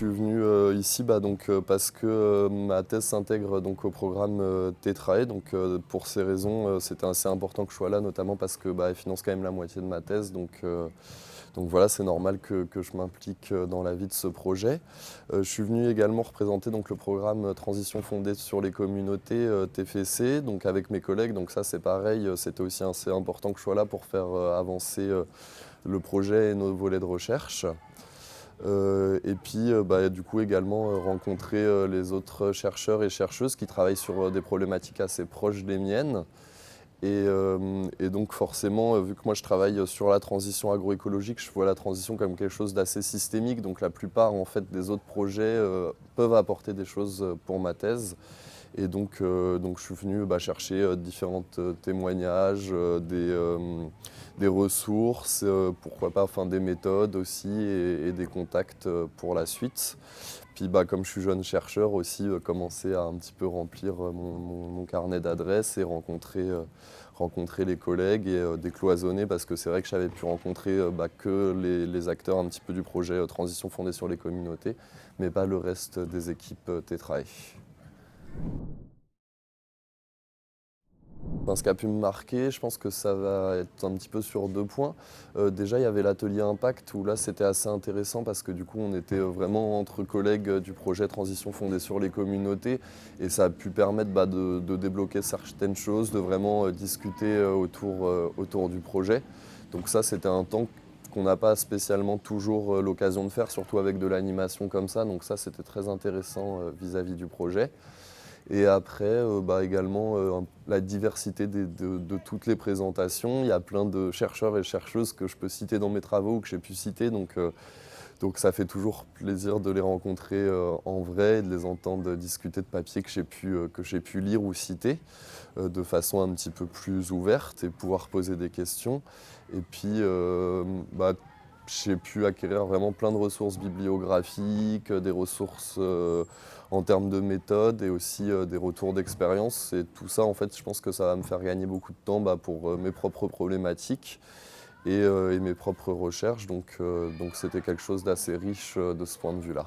suis venu ici parce que ma thèse s'intègre donc au programme Tetrae. Pour ces raisons, c'était assez important que je sois là, notamment parce que elle finance quand même la moitié de ma thèse. Donc voilà, c'est normal que je m'implique dans la vie de ce projet. Je suis venu également représenter donc, le programme Transition fondée sur les communautés TFC, donc avec mes collègues. Donc ça c'est pareil, c'était aussi assez important que je sois là pour faire avancer le projet et nos volets de recherche. Et puis du coup également rencontrer les autres chercheurs et chercheuses qui travaillent sur des problématiques assez proches des miennes. Et donc forcément, vu que moi je travaille sur la transition agroécologique, je vois la transition comme quelque chose d'assez systémique. Donc la plupart en fait, des autres projets peuvent apporter des choses pour ma thèse. Et donc je suis venu chercher différents témoignages, des ressources, pourquoi pas des méthodes aussi et des contacts pour la suite. Puis comme je suis jeune chercheur aussi, commencer à un petit peu remplir mon carnet d'adresses et rencontrer les collègues et décloisonner parce que c'est vrai que j'avais pu rencontrer que les acteurs un petit peu du projet Transition fondée sur les communautés, mais pas le reste des équipes Tetrae. Ce qui a pu me marquer, je pense que ça va être un petit peu sur deux points. Déjà, il y avait l'atelier Impact où là, c'était assez intéressant parce que du coup, on était vraiment entre collègues du projet Transition fondée sur les communautés et ça a pu permettre de débloquer certaines choses, de vraiment discuter autour du projet. Donc ça, c'était un temps qu'on n'a pas spécialement toujours l'occasion de faire, surtout avec de l'animation comme ça. Donc ça, c'était très intéressant vis-à-vis du projet. Et après, également, la diversité de toutes les présentations. Il y a plein de chercheurs et chercheuses que je peux citer dans mes travaux ou que j'ai pu citer. Donc ça fait toujours plaisir de les rencontrer en vrai et de les entendre discuter de papiers que j'ai pu lire ou citer de façon un petit peu plus ouverte et pouvoir poser des questions. Et puis, j'ai pu acquérir vraiment plein de ressources bibliographiques, des ressources en termes de méthode et aussi des retours d'expérience. Et tout ça, en fait, je pense que ça va me faire gagner beaucoup de temps pour mes propres problématiques et mes propres recherches. Donc c'était quelque chose d'assez riche de ce point de vue-là.